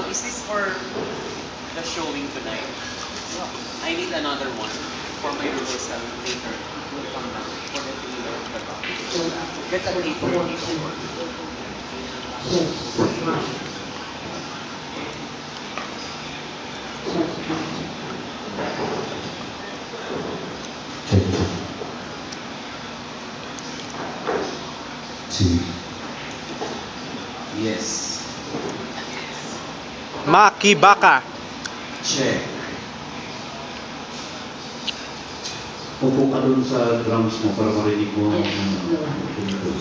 Is this for the showing tonight? I need another one for my rehearsal later. It will come down for the thriller of the rock. That's a paper. Yes. Makibaka. Check. Upo ka dun sa drums mo para marinig mo ang dito.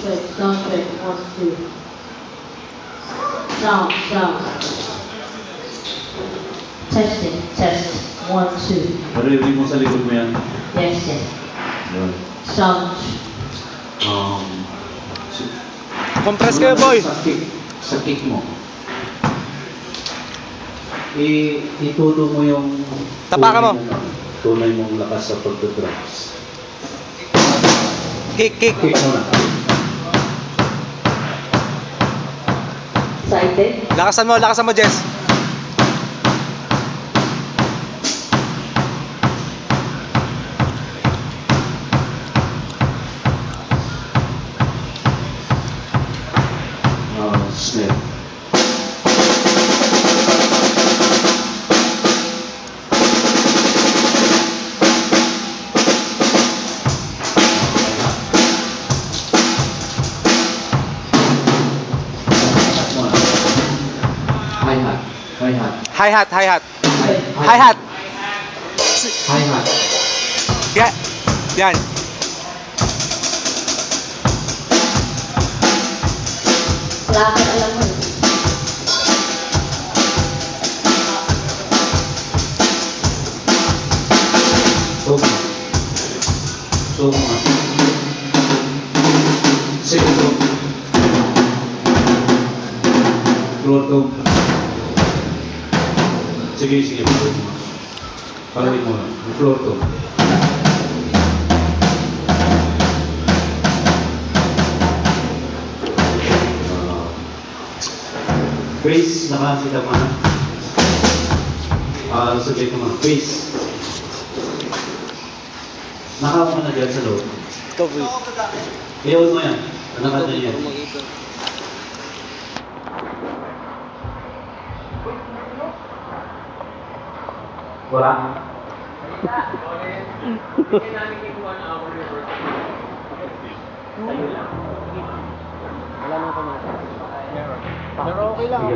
Check, sound check, 1, 2. Sound. Testing, test, 1, 2. Marinig mo sa likod mo yan. Yes. Yun. Sound. Compress kayo, boy. Sa kick mo. Itulo mo yung Tapakan mo. tunay mong lakas sa pagdodrums. Kick. Kick mo na. Excited? Lakasan mo, Jess. Snare. Hi-hat. Hi-hat. Yan. Lapit alam mo. Toma. Segundo. Roto. Sige. Palarin mo na. Floor to. Bass, nakakita mo na. Sabihin ko mga bass. Nakaw mo na dyan sa loob. Iyon mo yan. Nakakita niya yan. Wala? Wala nang kumasa. Pero okay lang. 2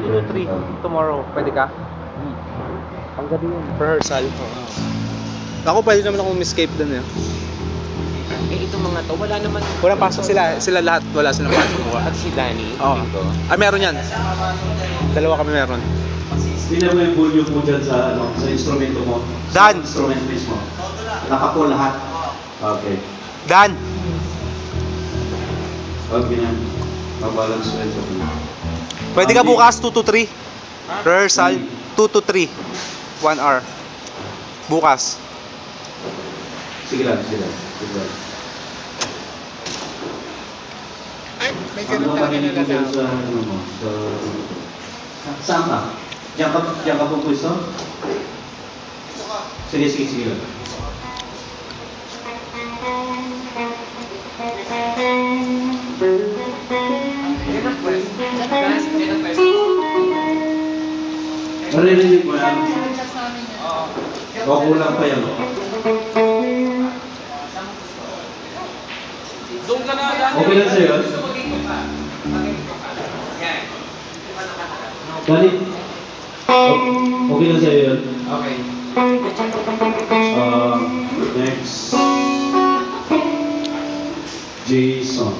to 3 tomorrow. Pwede ka? Panggabi yun. Rehearsal. Ako pwede naman akong escape dun eh. Itong mga to, wala naman. Wala pasok sila. Sila lahat wala silang pasok. At si Danny, Oo. dito. Meron yan. Dalawa kami meron. Sino mo yung volume mo dyan sa instrumento mo? Dan! Sa instrument mismo. Nakapo lahat. Okay. Dan! Pag ganyan, mabalance mo ito. Pwede ka bukas 2 to 3. Rehearsal 2 to 3. 1 hour. Bukas. Sige lang. Ay, may ganun talaga nalalaman. Sa ano mo? Saan ka? Diyan ka pong pwesto? Sige lang. Maririnig mo yan? O kulang pa yan? Doon ka na, Danny. Okay lang sa'yo? Dali. Okay lang sa'yo yun? Okay. Next. Jason.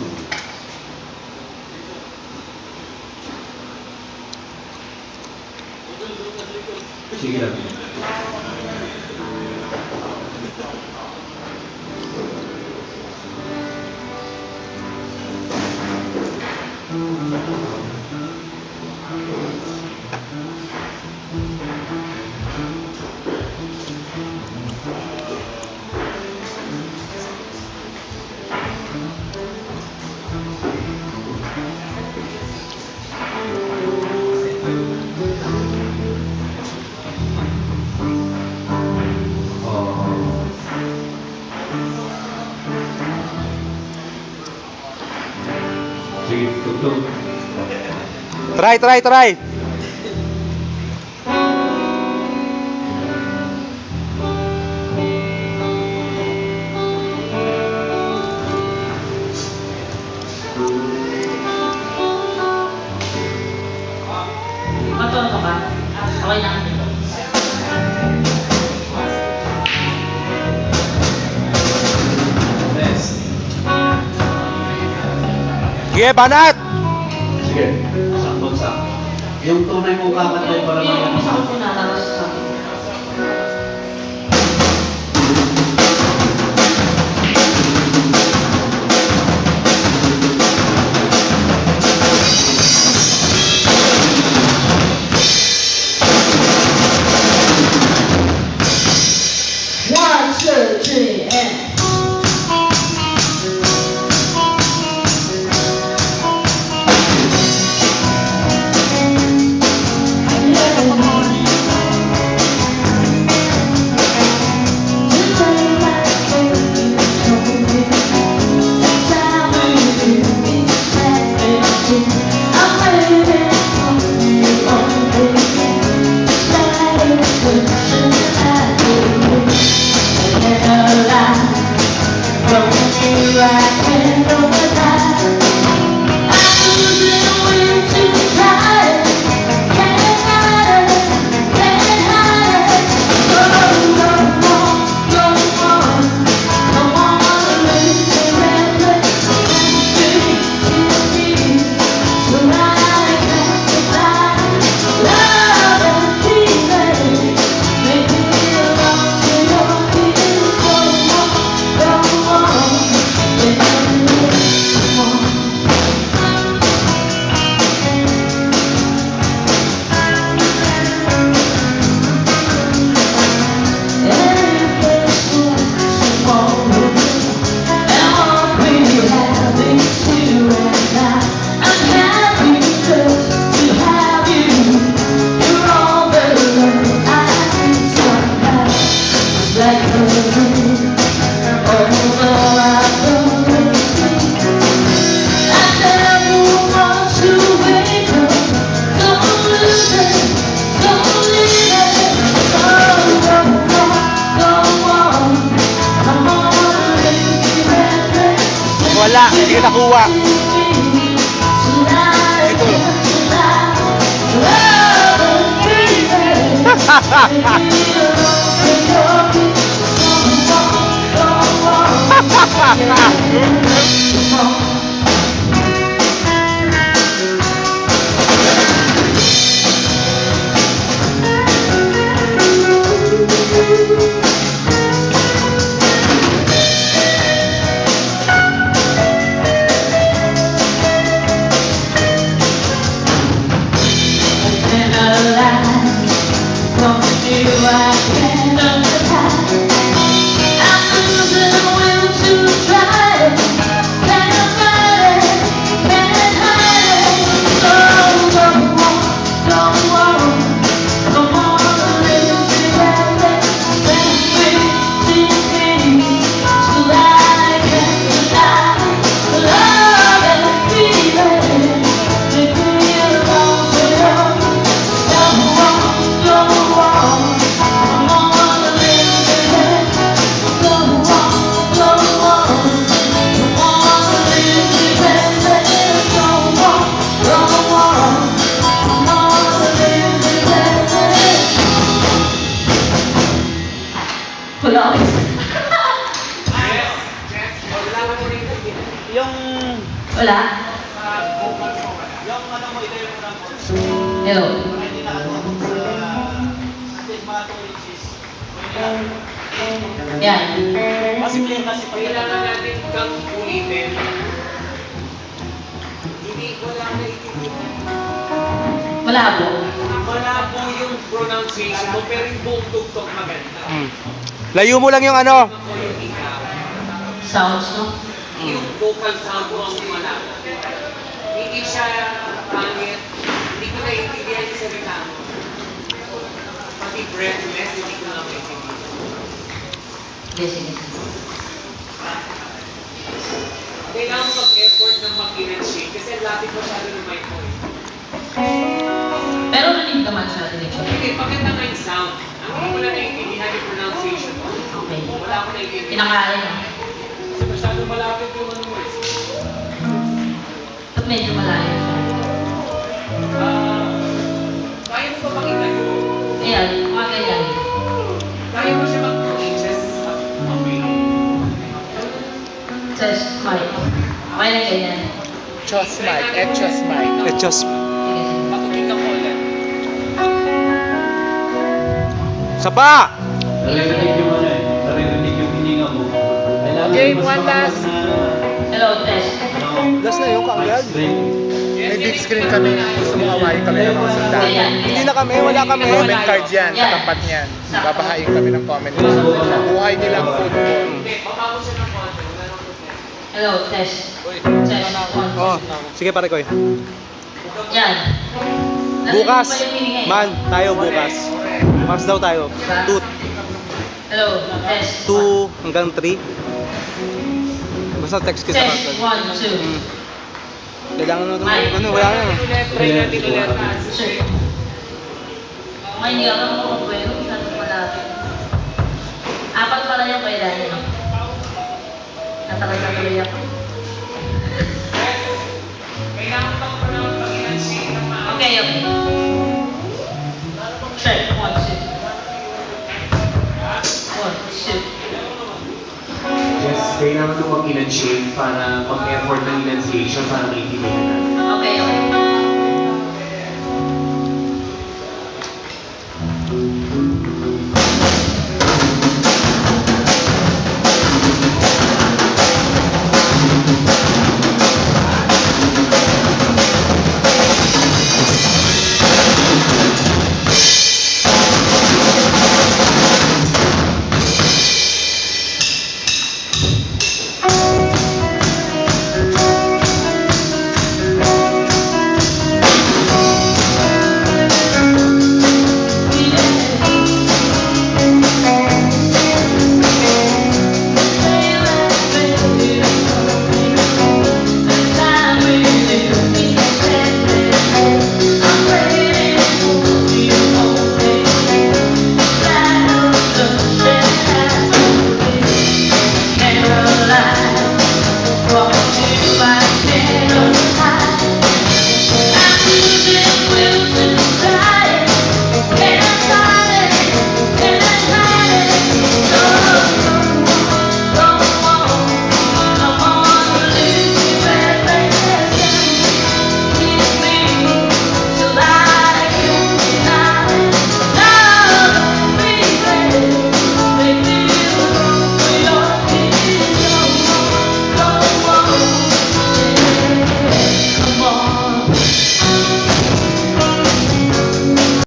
Sige lang. Sige, tugtog. Try. Matuto ka? Okay lang. Sige, banat! Sige, sakto. Yung tunay mong kakantay para Yung isa ko mga... sinatapos sa One, two, three, and Wala, hindi ka nakuha. Ito. Wala. Yung... Wala. Yung ano mo, ito yung unang Hello. hindi nakatutok sa ating mga toiletries. Yan. Kasi kailangan natin kang ulitin. Hindi, wala na ikitin. Malabo. Malabo yung pronunciation mo, pero yung buong tugtog maganda. Layo mo lang yung ano. Ako yung ikaw. Sounds, no? Yung vocal sound mo ang malabo. Hindi siya pangit. Hindi ko naiintindihan yung salita mo. Pati breathless, hindi ko na maintindihan. Sige. Kailangan mo mag-effort ng mag-initiate kasi lapit masyado ng mic mo eh. Pero rinig naman siya, rinig siya. Okay, pakita nga yung sound. Ang hindi ko na naiintindihan yung pronunciation mo. Okay. Wala akong naiintindihan. Pinakain mo. Kasi masyado malapit yung ano mo eh. At medyo malayo siya. Kaya mo ba pakita yun? Ayan, mga ganyan. Kaya mo siya mag-inches? Okay. Test, mic. Okay na ganyan. Chos mic, Chos mic. Echos. Sige, sige. Pakikita ko ulit. Sapa! Naririnig yung ano eh. Naririnig yung hininga mo. Kailangan Game, mas one malakas last. na- Hello, test. Last na yun, kaagad. May big screen kami. Gusto mo kawain kami ng mga sundalo. Ganyan. Hindi na kami, wala kami. Comment card yan, sa tapat niyan. Babahain kami ng comment card. Buhay nila ang football. Hindi, baba mo siya ng konti. Wala nang problema. Hello, test. Test, one. Oh, sige pare ko. Yan. Bukas, Narinig pa yung hininga eh. man, tayo bukas. Bukas daw tayo. Diba? Hello, test. 2 hanggang 3. Basta text kita Test, kagad. 1, 2. Kailangan na Mike. ano, wala na. Ulit, try natin ulit. Sir. Mga hindi ako makapwelo, masyado malapit. 4 pala yung kailangan. No? Nataloy ako. Kailangan pang pa ng pag-initiate ng mga... Okay, okay. Check, 1, 2. 1, 2. Yes, kailangan ito mag-initiate para pag-effort ng enunciation para maintindihan natin.